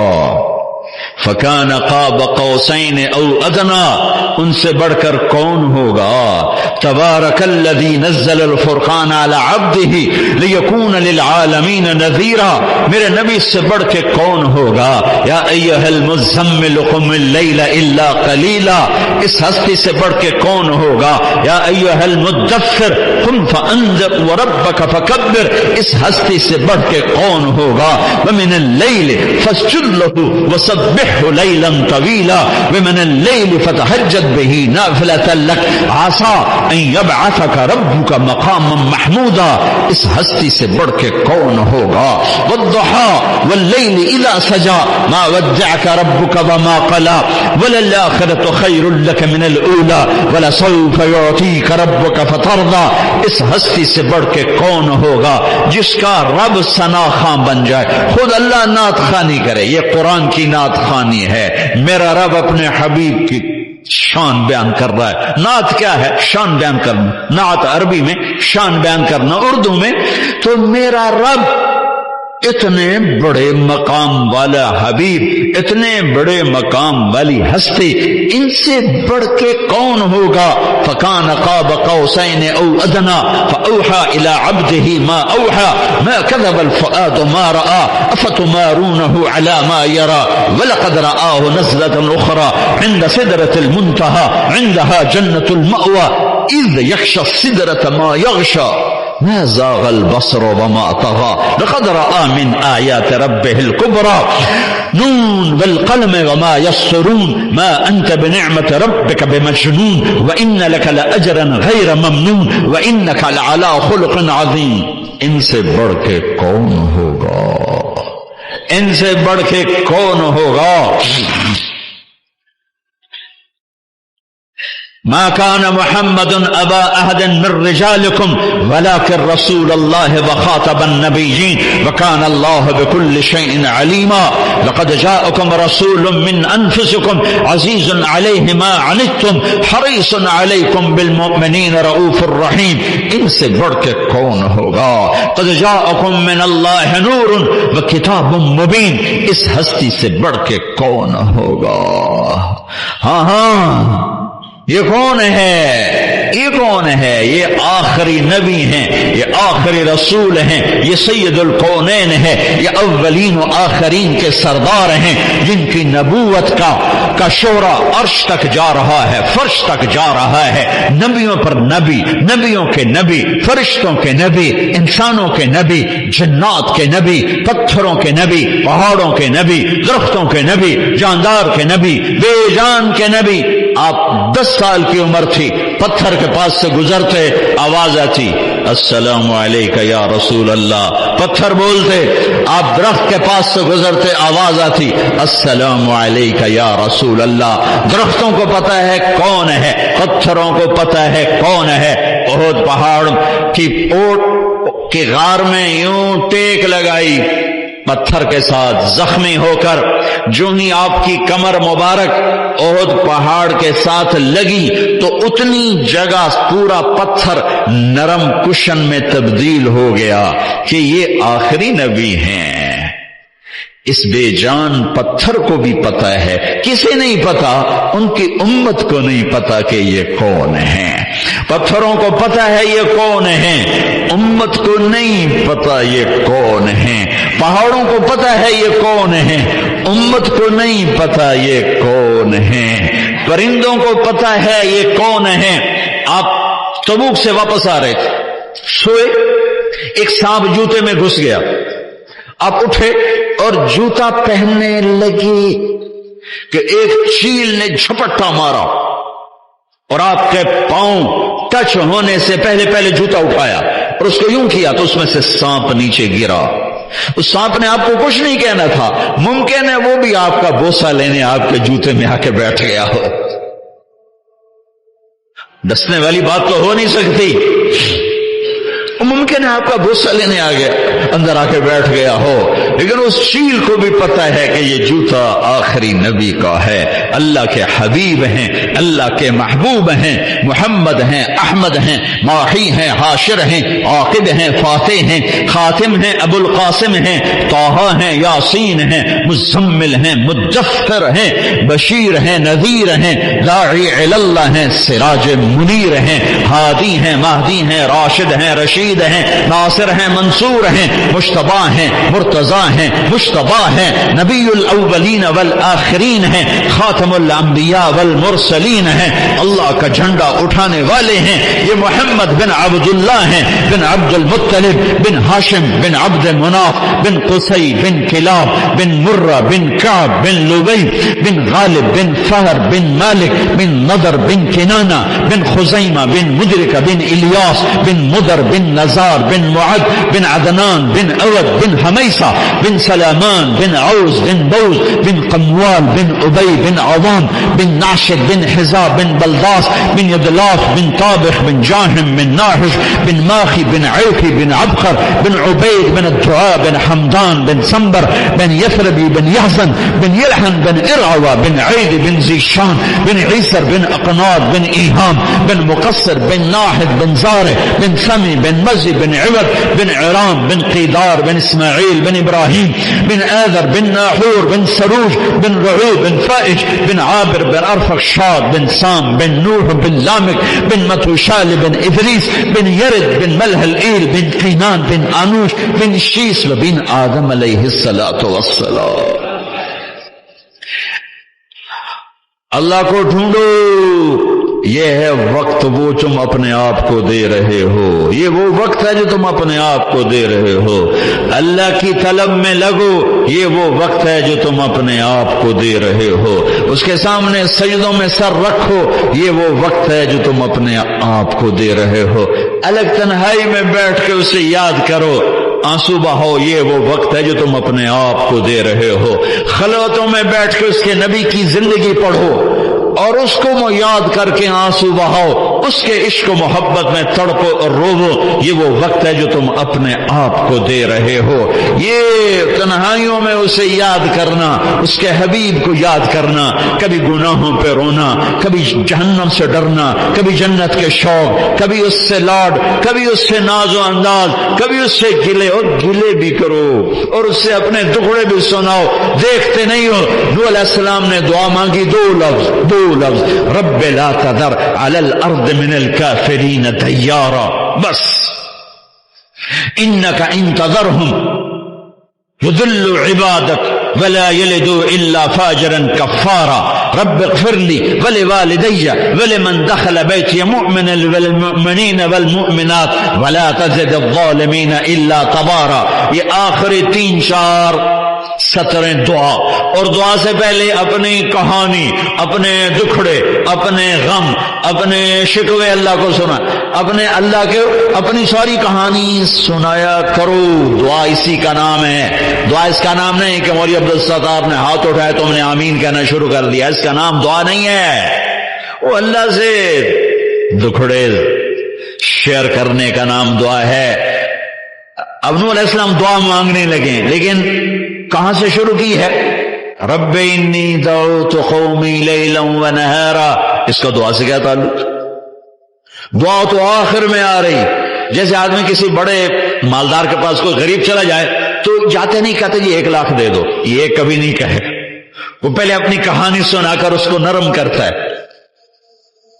فَكَانَ قَابَ قَوْسَيْنِ أَوْ أَدْنَىٰ، ان سے بڑھ کر کون ہوگا؟ تبارک الذی نزل الفرقان علی عبدہ لیکون للعالمین نذیرا، میرے نبی سے بڑھ کے کون ہوگا؟ یا ایھا المزمل قم اللیل الا قلیلا، اس ہستی سے بڑھ کے کون ہوگا؟ یا ایھا المدثر قم فانذر وربک فکبر، اس ہستی سے بڑھ کے کون ہوگا؟ ومن اللیل فاسجد لہ وسبحہ لیلا طویلا، ومن اللیل فتہجد بہ نافلۃ لک عسیٰ ان یبعثک ربک مقاما محمودا، اس ہستی سے بڑھ کے کون ہوگا؟ والضحی واللیل اذا سجی ما ودعک ربک وما قلی وللآخرۃ خیر لک من الاولی ولسوف یعطیک ربک فترضی، اس ہستی سے بڑھ کے کون ہوگا جس کا رب ثنا خواں بن جائے؟ خود اللہ نعت خوانی کرے، یہ قرآن کی نعت خوانی ہے، میرا رب اپنے حبیب کی شان بیان کر رہا ہے۔ نعت کیا ہے؟ شان بیان کرنا، نعت عربی میں، شان بیان کرنا اردو میں۔ تو میرا رب اتنے بڑے مقام والا حبیب، اتنے بڑے مقام والی ہستی، ان سے بڑھ کے کون ہوگا؟ فَكَانَ قَابَ قَوْسَيْنِ أَوْ أَدْنَىٰ فَأَوْحَىٰ إِلَىٰ عَبْدِهِ مَا أَوْحَىٰ مَا كَذَبَ الْفُؤَادُ مَا رَأَىٰ أَفَتُمَارُونَهُ عَلَىٰ مَا يَرَىٰ وَلَقَدْ رَآهُ نَزْلَةً أُخْرَىٰ عِندَ سِدْرَةِ الْمُنتَهَىٰ عِندَهَا جَنَّةُ الْمَأْوَىٰ إِذْ يَغْشَى السِّدْرَةَ مَا يَغْشَىٰ ما زاغ البصر وما طغى لقد رأى من آيات ربه الكبرى نون والقلم وما يسطرون ما أنت بنعمة ربك بمجنون وإن لك لأجرا غير ممنون وإنك لعلى خلق عظيم۔ ان سے بڑھ کے کون ہوگا؟ ان سے بڑھ کے کون ہوگا؟ ما كان محمد أبا أحد من رجالكم ولكن رسول الله وخاتم النبيين وكان الله بكل شيء عليما لقد جاءكم رسول من أنفسكم عزيز عليه ما عنتم حريص عليكم بالمؤمنين رؤوف رحيم۔ ان سے بڑھ کے کون ہوگا؟ قد جاءكم من الله نور وكتاب مبين، اس ہستی سے بڑھ کے کون ہوگا؟ ہاں یہ کون ہے؟ یہ کون ہے؟ یہ آخری نبی ہیں، یہ آخری رسول ہیں، یہ سید الکونین ہے، یہ اولین و آخرین کے سردار ہیں، جن کی نبوت کا شہرہ عرش تک جا رہا ہے، فرش تک جا رہا ہے۔ نبیوں پر نبی، نبیوں کے نبی، فرشتوں کے نبی، انسانوں کے نبی، جنات کے نبی، پتھروں کے نبی، پہاڑوں کے نبی، درختوں کے نبی، جاندار کے نبی، بے جان کے نبی۔ آپ 10 سال کی عمر تھی، پتھر کے پاس سے گزرتے، آواز آتی السلام علیکہ یا رسول اللہ، پتھر بولتے۔ آپ درخت کے پاس سے گزرتے، آواز آتی السلام علیکہ یا رسول اللہ۔ درختوں کو پتہ ہے کون ہے، پتھروں کو پتہ ہے کون ہے۔ احد پہاڑ کی اوٹ کی غار میں یوں ٹیک لگائی پتھر کے ساتھ، زخمی ہو کر جو ہی آپ کی کمر مبارک احد پہاڑ کے ساتھ لگی تو اتنی جگہ پورا پتھر نرم کشن میں تبدیل ہو گیا کہ یہ آخری نبی ہیں۔ اس بے جان پتھر کو بھی پتہ ہے، کسے نہیں پتا؟ ان کی امت کو نہیں پتا کہ یہ کون ہیں۔ پتھروں کو پتا ہے یہ کون ہیں، امت کو نہیں پتا یہ کون ہیں۔ پہاڑوں کو پتا ہے یہ کون ہیں، امت کو نہیں پتا یہ کون ہیں۔ پرندوں کو پتا ہے یہ کون ہیں۔ آپ تبوک سے واپس آ رہے تھے، سوئے، ایک سانپ جوتے میں گھس گیا، آپ اٹھے اور جوتا پہننے لگے کہ ایک چیل نے جھپٹا مارا اور آپ کے پاؤں ٹچ ہونے سے پہلے جوتا اٹھایا اور اس کو یوں کیا تو اس میں سے سانپ نیچے گرا۔ اس سانپ نے آپ کو کچھ نہیں کہنا تھا، ممکن ہے وہ بھی آپ کا بوسہ لینے آپ کے جوتے میں آ کے بیٹھ گیا ہو۔ ڈسنے والی بات تو ہو نہیں سکتی، ممکن ممکن ہے آپ کا بوسہ لینے آ گیا، اندر آ کے بیٹھ گیا ہو، لیکن اس چیل کو بھی پتا ہے کہ یہ جوتا آخری نبی کا ہے، اللہ کے حبیب ہیں، اللہ کے محبوب ہیں، محمد ہیں، احمد ہیں، ماحی ہیں، حاشر ہیں، عاقب ہیں، فاتح ہیں، خاتم ہیں، ابو القاسم ہیں، طٰہٰ ہیں، یاسین ہیں، مزمل ہیں، مدثر ہیں، بشیر ہیں، نذیر ہیں، داعی الی اللہ ہیں، سراج منیر ہیں، ہادی ہیں، مہدی ہیں، راشد ہیں، رشید ہیں، ناصر ہیں، منصور ہیں، مجتبی ہیں، مرتضی ہیں، مجتبی ہیں، نبی الاولین والآخرین ہیں، خاتم الانبیاء والمرسلین ہیں، اللہ کا جھنڈا اٹھانے والے ہیں، یہ محمد بن عبداللہ ہیں، بن عبد المطلب، بن ہاشم، بن عبد مناف، بن قصی، بن کلاب، بن مرہ، بن کعب، بن لبی، بن غالب، بن فہر، بن مالک، بن نضر، بن کنانہ، بن خزیمہ، بن مدرکہ، بن الیاس، بن مدر، بن نزار، بن معد، بن عدنان، بن عود، بن حمیصہ، بن سلامان، بن عوز، بن بوز، بن قموال، بن ابی، بن عوام، بن ناشد، بن حزاب، بن بلداس، بن یدلاف، بن طابخ، بن جاہم، بن ناحش، بن ماخی، بن عیفی، بن عبقر، بن عبید، بن الدعاء، بن حمدان، بن سنبر، بن یثربی، بن یحزن، بن یلحن، بن ارعوى، بن عید، بن زیشان، بن عیسر، بن اقناد، بن ایہام، بن مقصر، بن ناحد، بن زارع، بن سمی، بن مزی، بن عوض، بن عرام، بن قیدار، بن اسماعیل، بن ابراہیم، بن آذر، بن ناحور، بن سروج، بن رعوب، بن فائش، بن عابر، بن ارفخشاد، بن سام، بن نوح، بن لامک، بن متوشال، بن ادریس، بن یرد، بن ملح الایل، بن قینان، بن آنوش، بن شیس، و بن آدم علیہ الصلاۃ والسلام۔ اللہ کو ڈھونڈو، یہ ہے وقت وہ تم اپنے آپ کو دے رہے ہو، یہ وہ وقت ہے جو تم اپنے آپ کو دے رہے ہو، اللہ کی طلب میں لگو، یہ وہ وقت ہے جو تم اپنے آپ کو دے رہے ہو، اس کے سامنے سجدوں میں سر رکھو، یہ وہ وقت ہے جو تم اپنے آپ کو دے رہے ہو، الگ تنہائی میں بیٹھ کے اسے یاد کرو، آنسو بہاؤ، یہ وہ وقت ہے جو تم اپنے آپ کو دے رہے ہو، خلوتوں میں بیٹھ کے اس کے نبی کی زندگی پڑھو اور اس کو یاد کر کے آنسو بہاؤ، اس کے عشق و محبت میں تڑپو اور روو، یہ وہ وقت ہے جو تم اپنے آپ کو دے رہے ہو، یہ تنہائیوں میں اسے یاد کرنا، اس کے حبیب کو یاد کرنا، کبھی گناہوں پہ رونا، کبھی جہنم سے ڈرنا، کبھی جنت کے شوق، کبھی اس سے لاڈ، کبھی اس سے ناز و انداز، کبھی اس سے گلے، اور گلے بھی کرو اور اس سے اپنے دکھڑے بھی سناؤ، دیکھتے نہیں ہو نوح علیہ السلام نے دعا مانگی، دو لفظ، رب لا تذر علی الارض من الکافرین دیارا، بس انک ان تذرهم يضل عبادك ولا يلدوا الا فاجرا كفارا، رب اغفر لي ولوالدي ولمن دخل بيتي مؤمنا والمؤمنين والمؤمنات ولا تزد الظالمين الا تبارا۔ یہ آخری 3-4 سطریں دعا، اور دعا سے پہلے اپنی کہانی، اپنے دکھڑے، اپنے غم، اپنے شکوے اللہ کو سنا، اپنی ساری کہانی سنایا کرو، دعا اسی کا نام ہے، دعا اس کا نام نہیں کہ مولوی عبدالستار نے ہاتھ اٹھائے تو ہم نے آمین کہنا شروع کر دیا، اس کا نام دعا نہیں ہے، وہ اللہ سے دکھڑے شیئر کرنے کا نام دعا ہے۔ اب نوح علیہ السلام دعا مانگنے لگے، لیکن کہاں سے شروع کی ہے؟ رب انی دعوت قومی لیلا ونہارا، اس کا دعا سے کیا تعلق؟ دعا تو آخر میں آ رہی، جیسے آدمی کسی بڑے مالدار کے پاس کوئی غریب چلا جائے تو جاتے نہیں کہتے جی 1 لاکھ دے دو، یہ کبھی نہیں کہے، وہ پہلے اپنی کہانی سنا کر اس کو نرم کرتا ہے،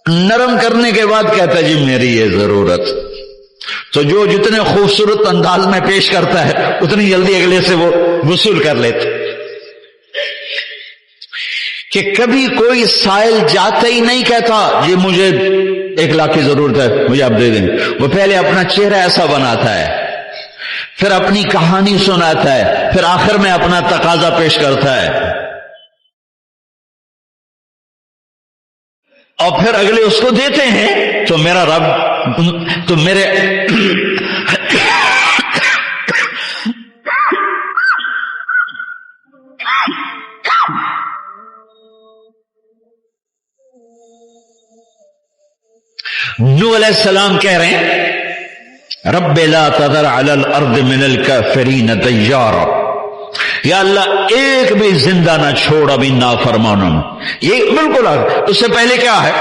نرم کرنے کے بعد کہتا ہے جی میری یہ ضرورت، تو جو جتنے خوبصورت انداز میں پیش کرتا ہے اتنی جلدی اگلے سے وہ وصول کر لیتے، کہ کبھی کوئی سائل جاتے ہی نہیں کہتا جی مجھے 1 لاکھ کی ضرورت ہے مجھے آپ دے دیں، وہ پہلے اپنا چہرہ ایسا بناتا ہے، پھر اپنی کہانی سناتا ہے، پھر آخر میں اپنا تقاضا پیش کرتا ہے، اور پھر اگلے اس کو دیتے ہیں، تو میرا رب، تو میرے نوح علیہ السلام کہہ رہے ہیں رب لا تذر علی الارض من الکافرین دیارا، یا اللہ ایک بھی زندہ نہ چھوڑ ابھی نافرمانوں میں. یہ بالکل اس سے پہلے کیا ہے؟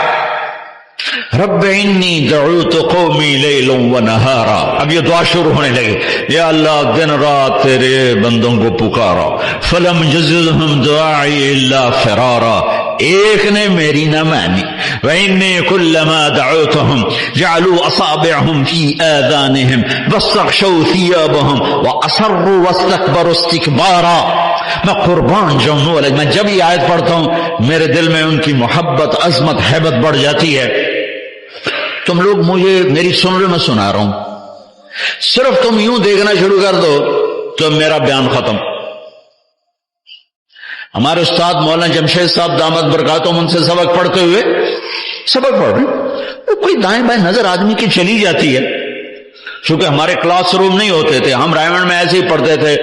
رب انی دعوت قومی لیلا ونہارا. اب یہ دعا شروع ہونے لگی، یا اللہ دن رات تیرے بندوں کو پکارا. فلم یزدہم دعائی الا فرارا، ایک نے میری نہ مانی. وَإِنِّي كُلَّمَا دَعَوْتُهُمْ جَعَلُوا أَصَابِعَهُمْ فِي آذَانِهِمْ وَاسْتَغْشَوْا ثِيَابَهُمْ وَأَصَرُّوا وَاسْتَكْبَرُوا اسْتِكْبَارًا. میں قربان جاؤں، میں جب یہ آیت پڑھتا ہوں میرے دل میں ان کی محبت، عظمت، ہیبت بڑھ جاتی ہے. تم لوگ مجھے میری سن رہے، میں سنا رہا ہوں، صرف تم یوں دیکھنا شروع کر دو تو میرا بیان ختم. ہمارے استاد مولانا جمشید صاحب دامت برکاتہم ان سے سبق پڑھتے ہوئے سبق پڑھ رہے، کوئی دائیں بائیں نظر آدمی کی چلی جاتی ہے. چونکہ ہمارے کلاس روم نہیں ہوتے تھے، ہم رائمنڈ میں ایسے ہی پڑھتے تھے،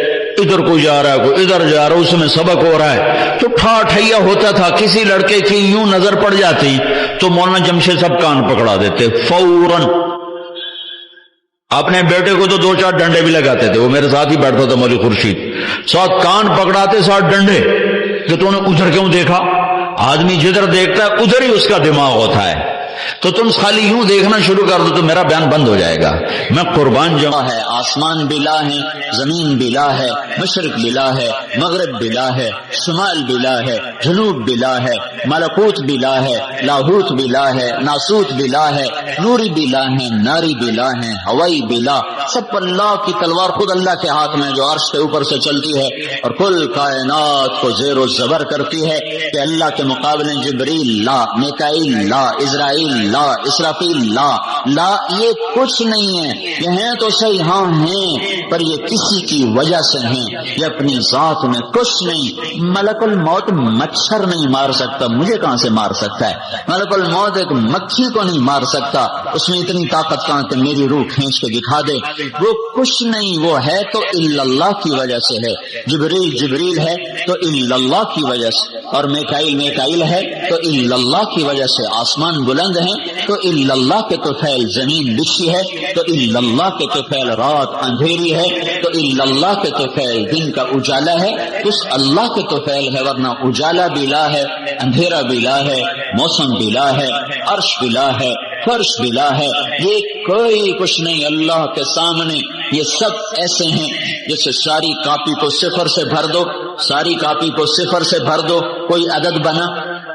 ادھر کوئی جا رہا ہے کوئی ادھر جا رہا ہے، اس میں سبق ہو رہا ہے تو ٹھا ٹھیا ہوتا تھا. کسی لڑکے کی یوں نظر پڑ جاتی تو مولانا جمشید صاحب کان پکڑا دیتے فوراً. اپنے بیٹے کو تو 2-4 ڈنڈے بھی لگاتے تھے، وہ میرے ساتھ ہی بیٹھتا تھا مولوی خورشید، ساتھ کان پکڑاتے ساتھ ڈنڈے کہ تو نے ادھر کیوں دیکھا. آدمی جدھر دیکھتا ہے ادھر ہی اس کا دماغ ہوتا ہے. تو تم خالی یوں دیکھنا شروع کر دو تو میرا بیان بند ہو جائے گا. میں قربان جاؤں ہے، آسمان بلا ہے، زمین بلا ہے، مشرق بلا ہے، مغرب بلا ہے، شمال بلا ہے، جنوب بلا ہے، ملکوت بلا ہے، لاہوت بلا ہے، ناسوت بلا ہے، نوری بلا ہے، ناری بلا ہے، ہوائی بلا، سب اللہ کی تلوار خود اللہ کے ہاتھ میں جو عرش کے اوپر سے چلتی ہے اور کل کائنات کو زیر و زبر کرتی ہے کہ اللہ کے مقابلے جبریل لا، میکائیل لا، اسرائیل لا، اسرافیل لا. یہ کچھ نہیں ہے. یہ ہیں تو صحیح، ہاں ہیں، پر یہ کسی کی وجہ سے ہیں، یہ اپنی ذات میں کچھ نہیں. ملک الموت مچھر نہیں مار سکتا، مجھے کہاں سے مار سکتا ہے؟ ملک الموت ایک مکھی کو نہیں مار سکتا، اس میں اتنی طاقت کہاں کہ میری روح کھینچ کے دکھا دے. وہ کچھ نہیں، وہ ہے تو الا اللہ کی وجہ سے ہے. جبریل ہے تو الا اللہ کی وجہ سے، اور میکائیل ہے تو الا اللہ کی وجہ سے. آسمان بلند ہیں تو الا اللہ کے طفیل، زمین بچھی ہے تو الا اللہ کے طفیل، رات اندھیری ہے تو الا اللہ کے طفیل، دن کا اجالا ہے اس اللہ کے طفیل ہے. ورنہ اجالا بلا ہے، اندھیرا بلا ہے، موسم بلا ہے، عرش بلا ہے، فرش بلا ہے. یہ کوئی کچھ نہیں اللہ کے سامنے. یہ سب ایسے ہیں جیسے ساری کاپی کو صفر سے بھر دو، ساری کاپی کو صفر سے بھر دو، کوئی عدد بنا،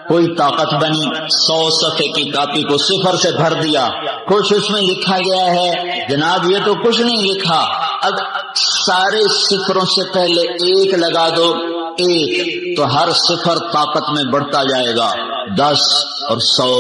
کوئی طاقت بنی. 100 صفحے کی کاپی کو صفر سے بھر دیا، کچھ اس میں لکھا گیا ہے جناب یہ تو کچھ نہیں لکھا. اب سارے صفروں سے پہلے ایک لگا دو، ایک تو ہر صفر طاقت میں بڑھتا جائے گا. 10 اور 100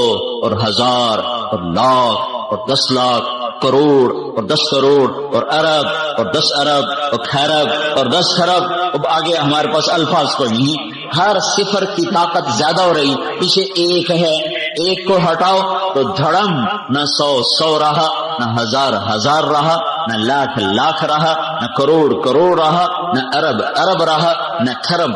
اور 1000 اور لاکھ اور 10 لاکھ، کروڑ اور 10 کروڑ اور ارب اور 10 ارب اور خرب اور 10 خرب. اب آگے ہمارے پاس الفاظ کوئی نہیں. ہر صفر کی طاقت زیادہ ہو رہی، پیچھے ایک ہے، ایک کو ہٹاؤ تو دھڑم، نہ 100 رہا، نہ 1000 رہا، نہ لاکھ رہا، نہ کروڑ رہا، نہ ارب رہا، نہ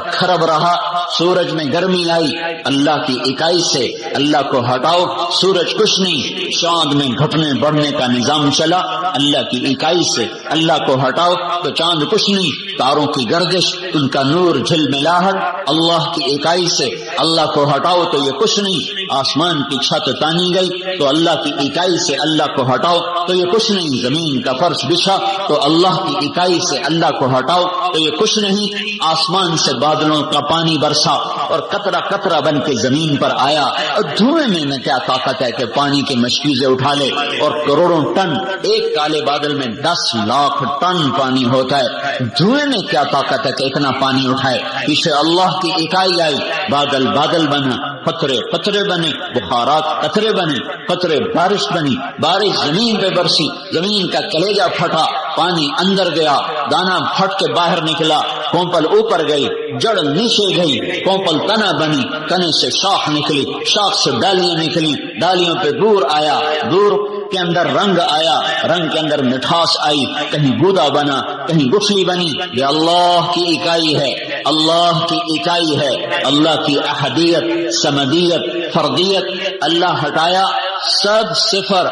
خرب رہا. سورج میں گرمی آئی اللہ کی اکائی سے، اللہ کو ہٹاؤ سورج کچھ نہیں. چاند میں گھٹنے بڑھنے کا نظام چلا اللہ کی اکائی سے، اللہ کو ہٹاؤ تو چاند کچھ نہیں. تاروں کی گردش، ان کا نور جھلملاہٹ اللہ کی اکائی سے، اللہ کو ہٹاؤ تو یہ کچھ نہیں. آسمان کی چھت تانی گئی تو اللہ کی اکائی سے، اللہ کو ہٹاؤ تو یہ کچھ نہیں. زمین کا فرش بچھا تو اللہ کی اکائی سے، اللہ کو ہٹاؤ تو یہ کچھ نہیں. آسمان سے بادلوں کا پانی برسا اور قطرہ قطرہ بن کے زمین پر آیا. اور دھوئیں میں کیا طاقت ہے کہ پانی کی مشکیزیں اٹھا لے، اور کروڑوں ٹن، ایک کالے بادل میں 10 لاکھ ٹن پانی ہوتا ہے. دھوئیں میں کیا طاقت ہے کہ اتنا پانی اٹھائے. پیچھے اللہ کی اکائی آئی، بادل بنا، قطرے بنے، بخارات قطرے بنے، قطرے بارش بنی، بارش زمین پہ برسی، زمین کا کلیجہ پھٹا، پانی اندر گیا، دانا پھٹ کے باہر نکلا، کومپل اوپر گئی، جڑ نیچے گئی، کومپل تنا بنی، تنے سے شاخ نکلی، شاخ سے ڈالیاں نکلی، ڈالیوں پہ دور آیا، دور کے اندر رنگ آیا، رنگ کے اندر مٹھاس آئی، کہیں گودا بنا، کہیں گٹھلی بنی. یہ اللہ کی اکائی ہے، اللہ کی اکائی ہے، اللہ کی احدیت، سمدیت، فردیت. اللہ ہٹایا سب صفر،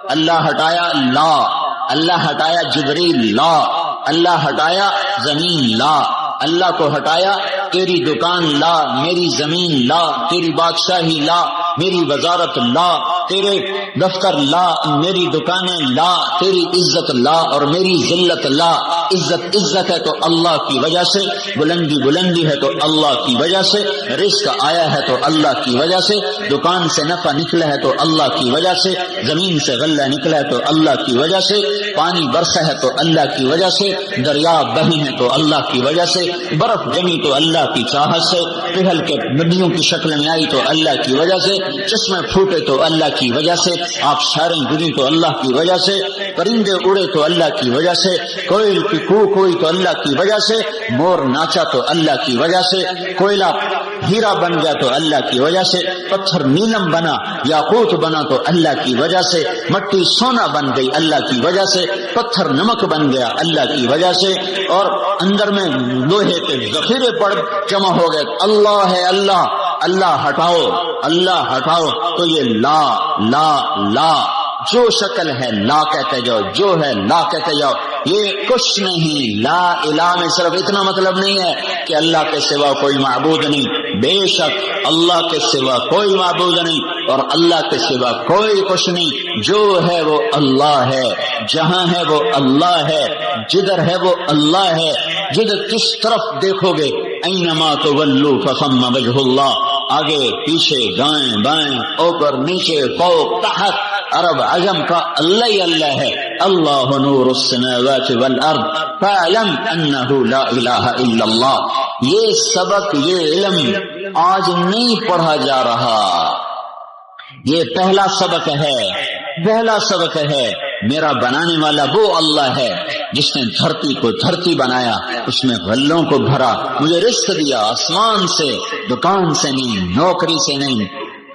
اللہ ہٹایا لا، اللہ ہٹایا جبریل لا، اللہ ہٹایا زمین لا، اللہ کو ہٹایا تیری دکان لا، میری زمین لا، تیری بادشاہی لا، میری وزارت لا، تیرے دفتر لا، میری دکانیں لا، تیری عزت لا اور میری ذلت لا۔ عزت عزت ہے تو اللہ کی وجہ سے، بلندی بلندی ہے تو اللہ کی وجہ سے، رزق آیا ہے تو اللہ کی وجہ سے، دکان سے نفع نکلا ہے تو اللہ کی وجہ سے، زمین سے غلہ نکلا ہے تو اللہ کی وجہ سے، پانی برسا ہے تو اللہ کی وجہ سے، دریا بہی ہے تو اللہ کی وجہ سے، برف جمی تو اللہ کی چاہت سے، پگھل کے ندیوں کی شکل میں آئی تو اللہ کی وجہ سے، چشمے پھوٹے تو اللہ کی وجہ سے، آبشاریں گری تو اللہ کی وجہ سے، پرندے اڑے تو اللہ کی وجہ سے، کوئل کی کوک ہوئی تو اللہ کی وجہ سے، مور ناچا تو اللہ کی وجہ سے، کوئلہ ہیرا بن گیا تو اللہ کی وجہ سے، پتھر نیلم بنا یاقوت بنا تو اللہ کی وجہ سے، مٹی سونا بن گئی اللہ کی وجہ سے، پتھر نمک بن گیا اللہ کی وجہ سے، اور اندر میں لوہے کے ذخیرے پڑ جمع ہو گئے۔ اللہ ہے اللہ، اللہ ہٹاؤ، اللہ ہٹاؤ تو یہ لا لا لا، جو شکل ہے لا کہتے جاؤ، جو ہے لا کہتے جاؤ، یہ کچھ نہیں۔ لا الہ میں صرف اتنا مطلب نہیں ہے کہ اللہ کے سوا کوئی معبود نہیں، بے شک اللہ کے سوا کوئی معبود نہیں اور اللہ کے سوا کوئی کچھ نہیں، جو ہے وہ اللہ ہے، جہاں ہے وہ اللہ ہے، جدھر ہے وہ اللہ ہے، جدھر کس طرف دیکھو گے اینما تولوا فثم وجہ اللہ، آگے پیچھے دائیں بائیں اوپر نیچے فوق تحت، عرب عجم کا اللہ ہی اللہ ہے۔ اللہ نور السماوات والارض فاعلم انہ لا الہ الا اللہ۔ یہ سبق، یہ علم آج نہیں پڑھا جا رہا، یہ پہلا سبق ہے، پہلا سبق ہے۔ میرا بنانے والا وہ اللہ ہے جس نے دھرتی کو دھرتی بنایا، اس میں غلوں کو بھرا، مجھے رزق دیا آسمان سے، دکان سے نہیں، نوکری سے نہیں،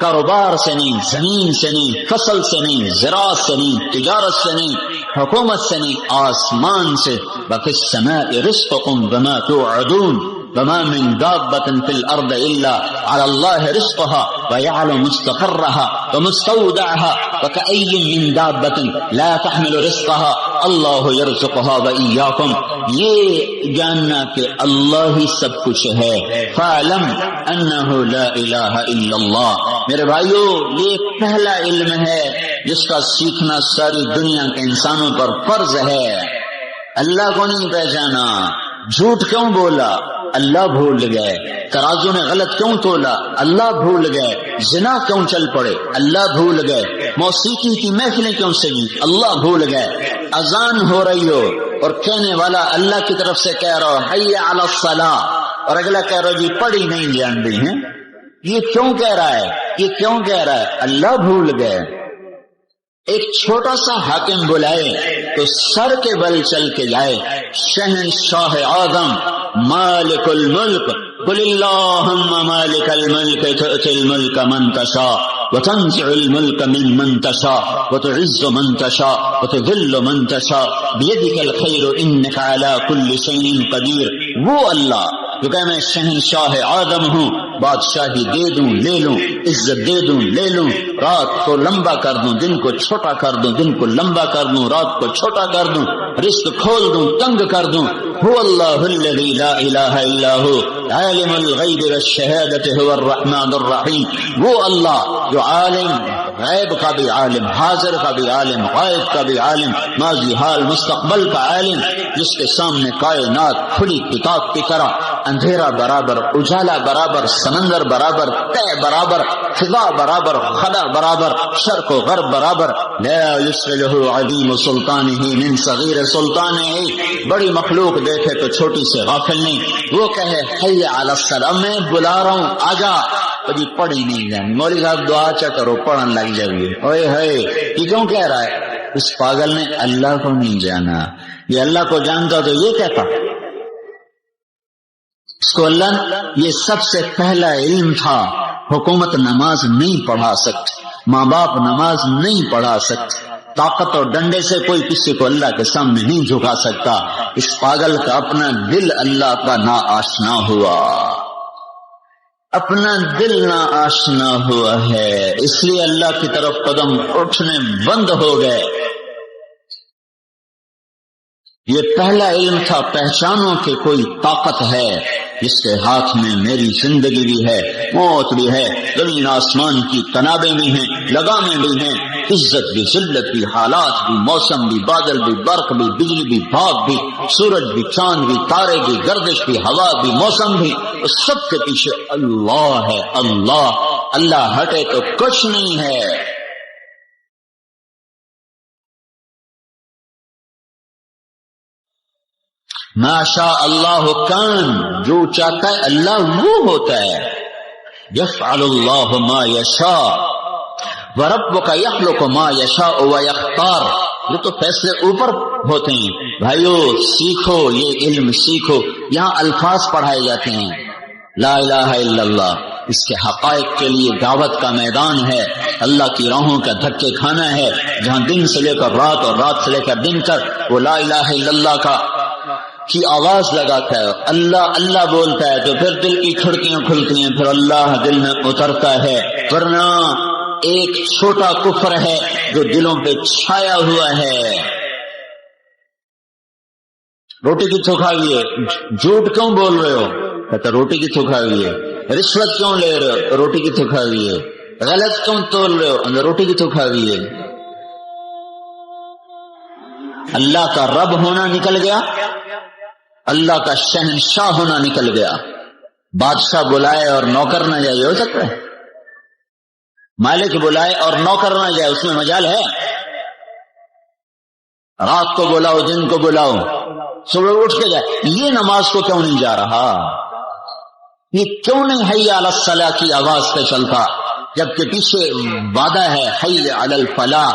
کاروبار سے نہیں، زمین سے نہیں، فصل سے نہیں، زراعت سے نہیں، تجارت سے نہیں، حکومت سے نہیں، آسمان سے۔ وَفِي السَّمَاءِ رِزْقُكُمْ وَمَا تُوعَدُونَ وَمَا مِن دَابَّةٍ فِي الْأَرْضِ إِلَّا عَلَى اللَّهِ رِزْقُهَا وَيَعْلَمُ مُسْتَقَرَّهَا وَمُسْتَوْدَعَهَا وَكَأَيٍّ مِّن دَابَّةٍ لَا تَحْمِلُ رِزْقَهَا اللَّهُ يَرْزُقُهَا وَإِيَّاكُمْ۔ یہ جاننا کہ اللہ ہی سب کچھ ہے۔ فَاعْلَمْ أَنَّهُ لَا إِلَٰهَ إِلَّا اللَّهُ۔ میرے بھائیو، یہ پہلا علم ہے جس کا سیکھنا ساری دنیا کے انسانوں پر فرض ہے۔ اللہ کو نہیں پہچانا، جھوٹ کیوں بولا، اللہ بھول گئے، ترازو نے غلط کیوں تولا، اللہ بھول گئے، زنا کیوں چل پڑے، اللہ بھول گئے، موسیقی کی محفلیں کیوں سجی، اللہ بھول گئے، اذان ہو رہی ہو اور کہنے والا اللہ کی طرف سے کہہ رہا ہو حی علی الصلاۃ اور اگلا کہہ رہا جی پڑھی نہیں جانتے ہیں، یہ کیوں کہہ رہا ہے، یہ کیوں کہہ رہا ہے، اللہ بھول گئے۔ ایک چھوٹا سا حاکم بلائے تو سر کے بل چل کے جائے، شہنشاہ اعظم مالک الملک، قل اللہم مالک الملک تؤتی الملک من تشاء وتنزع الملک ممن تشاء وتعز من تشاء وتذل من تشاء بیدک الخیر انک علی کل شیء قدیر۔ وہ اللہ جو کہ میں شہنشاہ اعظم ہوں، بادشاہی دے دوں لے لوں، عزت دے دوں لے لوں، رات کو لمبا کر دوں دن کو چھوٹا کر دوں، دن کو لمبا کر دوں رات کو چھوٹا کر دوں، رزق کھول دوں تنگ کر دوں۔ هو اللہ الذی لا الہ الا هو عالم الغیب والشہادۃ هو الرحمن الرحیم۔ وہ اللہ جو عالم، غیب کا بھی عالم، حاضر کا بھی عالم، غائب کا بھی عالم، ماضی حال مستقبل کا عالم، جس کے سامنے کائنات کھلی کتاب کی طرح، اندھیرا برابر اجالا برابر، سمندر برابر، طے برابر، فضا برابر، خلا برابر، شرق و غرب برابر۔ لا یسلہ عظیم سلطانہ من صغیر سلطانہ۔ بڑی مخلوق دیکھے تو چھوٹی سے غافل نہیں، وہ کہے حی علی الصلاۃ، میں بلا رہا ہوں آجا، کبھی پڑھی نہیں جانی، مولوی صاحب دعا چا کرو پڑھن لگ جائیے، اوئے ہے یہ کیوں کہہ رہا ہے؟ اس پاگل نے اللہ کو نہیں جانا، یہ اللہ کو جانتا تو یہ کہتا۔ اس کو اللہ یہ سب سے پہلا علم تھا۔ حکومت نماز نہیں پڑھا سکتی، ماں باپ نماز نہیں پڑھا سکتے، طاقت اور ڈنڈے سے کوئی کسی کو اللہ کے سامنے نہیں جھکا سکتا۔ اس پاگل کا اپنا دل اللہ کا نا آشنا ہوا، اپنا دل نا آشنا ہوا ہے، اس لیے اللہ کی طرف قدم اٹھنے بند ہو گئے۔ یہ پہلا علم تھا پہچانو کہ کوئی طاقت ہے جس کے ہاتھ میں میری زندگی بھی ہے، موت بھی ہے، زمین آسمان کی تنابیں بھی ہیں، لگامیں بھی ہیں، عزت بھی، ذلت بھی، حالات بھی، موسم بھی، بادل بھی، برق بھی، بجلی بھی، بھاپ بھی، سورج بھی، چاند بھی، تارے بھی، گردش بھی، ہوا بھی، موسم بھی، اس سب کے پیچھے اللہ ہے۔ اللہ اللہ ہٹے تو کچھ نہیں ہے۔ ما شاء اللہ کان، جو چاہتا ہے اللہ وہ ہوتا ہے۔ یفعل اللہ ما یشاء وربک یخلق ما یشاء ویختار، یہ تو فیصلے اوپر ہوتے ہیں۔ بھائیو سیکھو، یہ علم سیکھو۔ یہاں الفاظ پڑھائے جاتے ہیں، لا الہ الا اللہ، اس کے حقائق کے لیے دعوت کا میدان ہے، اللہ کی راہوں کا دھکے کھانا ہے، جہاں دن سے لے کر رات اور رات سے لے کر دن تک وہ لا الہ الا اللہ کی آواز لگاتا ہے، اللہ اللہ بولتا ہے، تو پھر دل کی کھڑکیاں کھلتی ہیں، پھر اللہ دل میں اترتا ہے۔ ورنہ ایک چھوٹا کفر ہے جو دلوں پہ چھایا ہوا ہے۔ روٹی کی تو کھائی ہے، جھوٹ کیوں بول رہے ہو؟ کہتا روٹی کی تو کھائی ہے۔ رشوت کیوں لے رہے ہو؟ روٹی کی تو کھائی ہے۔ غلط کیوں تول رہے ہو؟ روٹی کی تو کھائی ہے۔ اللہ کا رب ہونا نکل گیا، اللہ کا شہنشاہ ہونا نکل گیا۔ بادشاہ بلائے اور نوکر نہ جائے، ہو سکتا ہے؟ مالک بلائے اور نوکر نہ جائے، اس میں مجال ہے؟ رات کو بلاؤ، دن کو بلاؤ، صبح اٹھ کے جائے۔ یہ نماز کو کیوں نہیں جا رہا؟ یہ کیوں نہیں حی علی الصلاح کی آواز پہ چلتا، جبکہ پیچھے وعدہ ہے حی علی الفلاح،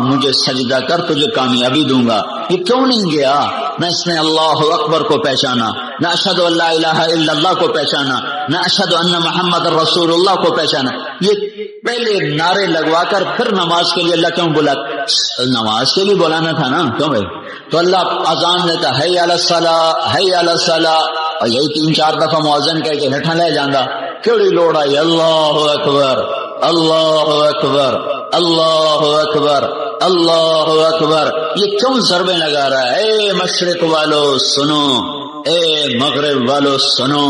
مجھے سجدہ کر تجھے کامیابی دوں گا۔ یہ کیوں نہیں گیا؟ نہ اس نے اللہ اکبر کو پہچانا، نہ اشہد ان لا الہ الا اللہ کو پہچانا، نہ اشہد ان محمد رسول اللہ کو پہچانا۔ یہ پہلے نعرے لگوا کر پھر نماز کے لیے اللہ کیوں بلا؟ نماز کے لیے بلانا تھا نا، کیوں بھائی؟ تو اللہ اذان دیتا حی علی الصلاح، حی علی الصلاح، اور یہی 3-4 دفعہ مؤذن کہہ کے ہٹھا لے جاندہ، کیڑی لوڑ آئی؟ اللہ اکبر، اللہ اکبر، اللہ اکبر، اللہ اکبر۔ یہ کیوں ضربیں لگا رہا ہے؟ اے مشرق والو سنو، اے مغرب والو سنو،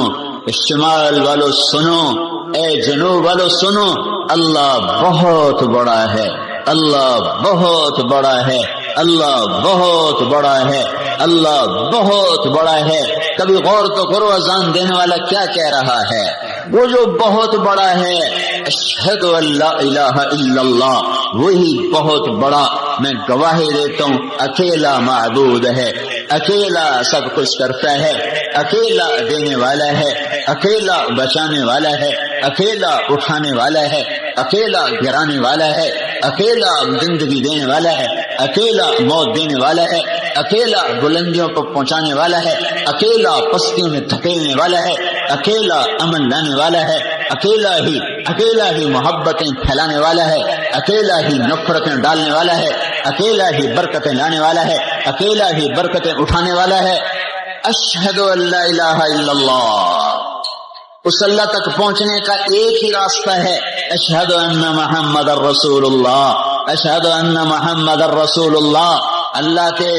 شمال والو سنو، اے جنوب والو سنو، اللہ بہت بڑا ہے، اللہ بہت بڑا ہے، اللہ بہت بڑا ہے، اللہ بہت بڑا ہے۔ کبھی غور تو کرو اذان دینے والا کیا کہہ رہا ہے؟ وہ جو بہت بڑا ہے، اشہد ان لا الہ الا اللہ، وہی بہت بڑا۔ میں گواہی دیتا ہوں اکیلا معبود ہے، اکیلا سب کچھ کرتا ہے، اکیلا دینے والا ہے، اکیلا بچانے والا ہے، اکیلا اٹھانے والا ہے، اکیلا گرانے والا ہے، اکیلا زندگی دینے والا ہے، اکیلا موت دینے والا ہے، اکیلا بلندیوں کو پہنچانے والا ہے، اکیلا پستیوں میں دھکیلنے والا ہے، اکیلا امن لانے والا ہے، اکیلا ہی محبتیں پھیلانے والا ہے، اکیلا ہی نفرتیں ڈالنے والا ہے، اکیلا ہی برکتیں لانے والا ہے، اکیلا ہی برکتیں اٹھانے والا ہے۔ اشہد ان لا الہ الا اللہ، اس اللہ تک پہنچنے کا ایک ہی راستہ ہے، اشہد ان محمد الرسول اللہ، اشہد ان محمد الرسول اللہ۔ اللہ کے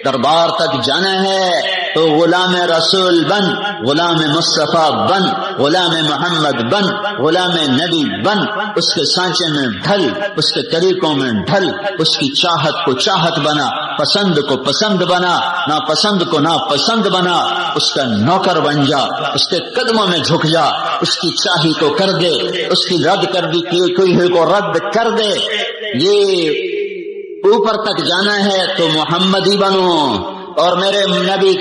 دربار تک جانا ہے تو غلام رسول بن، غلام مصطفیٰ بن، غلام محمد بن، غلام نبی بن، اس کے سانچے میں ڈھل، اس کے طریقوں میں ڈھل، اس کی چاہت کو چاہت بنا، پسند کو پسند بنا، ناپسند کو ناپسند بنا، اس کا نوکر بن جا، اس کے قدموں میں جھک جا، اس کی چاہی کو کر دے، اس کی رد کر دی کوئی کو رد کر دے۔ یہ اوپر تک جانا ہے تو محمدی بنو، اور میرے نبی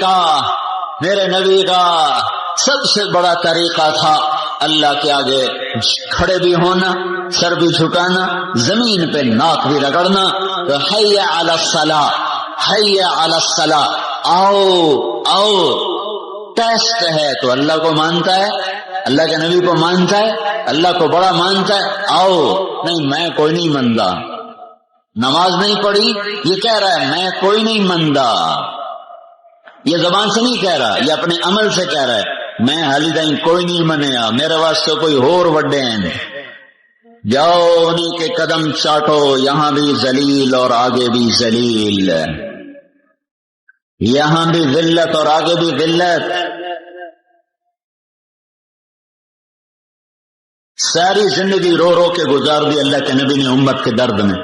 کا سب سے بڑا طریقہ تھا اللہ کے آگے کھڑے بھی ہونا، سر بھی جھکانا، زمین پہ ناک بھی رگڑنا۔ تو حی علی الصلاح، حی علی الصلاح، آؤ ٹیسٹ ہے تو اللہ کو مانتا ہے، اللہ کے نبی کو مانتا ہے، اللہ کو بڑا مانتا ہے، آؤ۔ نہیں میں کوئی نہیں مانتا، نماز نہیں پڑھی، یہ کہہ رہا ہے میں کوئی نہیں مانتا، یہ زبان سے نہیں کہہ رہا، یہ اپنے عمل سے کہہ رہا ہے، میں حالی دائیں کوئی نہیں منیا، میرے واسطے کوئی اور وڈے ہیں، جاؤ انہی کے قدم چاٹو، یہاں بھی ذلیل اور آگے بھی ذلیل۔ یہاں بھی ذلت اور آگے بھی ذلت. ساری زندگی رو رو کے گزار دی اللہ کے نبی نے امت کے درد میں.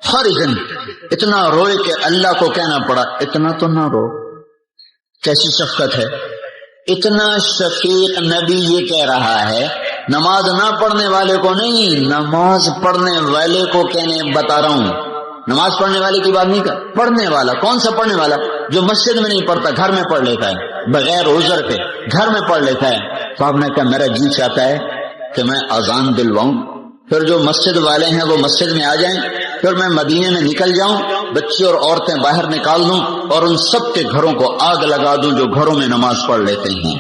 ساری زندگی اتنا روئے کہ اللہ کو کہنا پڑا اتنا تو نہ رو. کیسی شفقت ہے. اتنا شفیق نبی یہ کہہ رہا ہے نماز نہ پڑھنے والے کو نہیں، نماز پڑھنے والے کو کہنے بتا رہا ہوں. نماز پڑھنے والے کی بات نہیں کر. پڑھنے والا کون سا پڑھنے والا؟ جو مسجد میں نہیں پڑھتا، گھر میں پڑھ لیتا ہے بغیر عذر کے، گھر میں پڑھ لیتا ہے. تو آپ نے کہا میرا جی چاہتا ہے کہ میں اذان دلواؤں. پھر جو مسجد والے ہیں وہ مسجد میں آ جائیں، پھر میں مدینے میں نکل جاؤں، بچے اور عورتیں باہر نکال دوں اور ان سب کے گھروں کو آگ لگا دوں جو گھروں میں نماز پڑھ لیتے ہیں.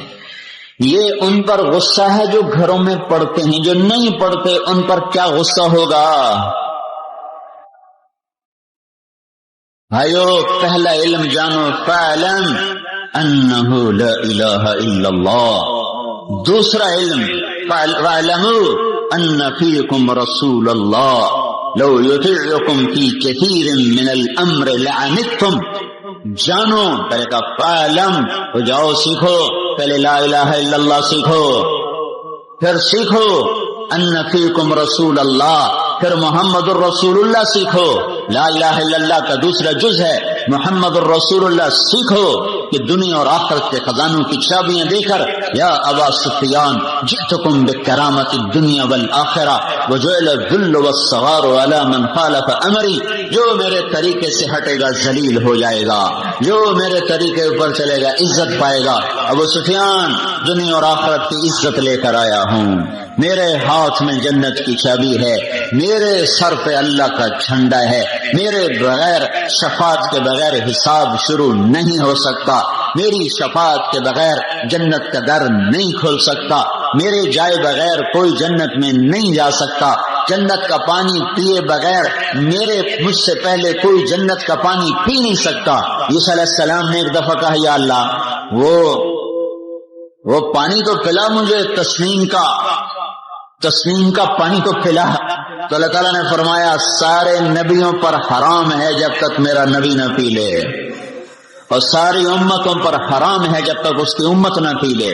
یہ ان پر غصہ ہے جو گھروں میں پڑھتے ہیں. جو نہیں پڑھتے ان پر کیا غصہ ہوگا؟ بھائیو پہلا علم جانو، فاعلم انہ لا الہ الا اللہ. دوسرا علم فاعلموا ان فیکم رسول اللہ لو یطیعکم فی کثیر من الامر لعنتم. جانو، پہلے کا فاعلم ہو جاؤ، سیکھو. پہلے لا الہ الا اللہ سیکھو، پھر سیکھو ان فیکم رسول اللہ، پھر محمد الرسول اللہ سیکھو. لا الہ الا اللہ کا دوسرا جز ہے محمد الرسول اللہ. سیکھو کہ دنیا اور آخرت کے خزانوں کی چابیاں دے کر یا ابا سفیان جئتکم بکرامت الدنیا والآخرہ وجعل الذل والصغار علی من خالف امری. جو میرے طریقے سے ہٹے گا ذلیل ہو جائے گا، جو میرے طریقے اوپر چلے گا عزت پائے گا. ابو سفیان دنیا اور آخرت کی عزت لے کر آیا ہوں. میرے ہاتھ میں جنت کی چابی ہے، میرے سر پہ اللہ کا جھنڈا ہے. میرے بغیر شفاعت کے بغیر حساب شروع نہیں ہو سکتا. میری شفاعت کے بغیر جنت کا در نہیں کھل سکتا. میرے جائے بغیر کوئی جنت میں نہیں جا سکتا. جنت کا پانی پیے بغیر مجھ سے پہلے کوئی جنت کا پانی پی نہیں سکتا. یوسف علیہ السلام نے ایک دفعہ کہا یا اللہ وہ پانی تو پلا مجھے، تسنیم کا پانی تو پلا. تو اللہ تعالیٰ نے فرمایا سارے نبیوں پر حرام ہے جب تک میرا نبی نہ پی لے، اور ساری امتوں پر حرام ہے جب تک اس کی امت نہ پی لے.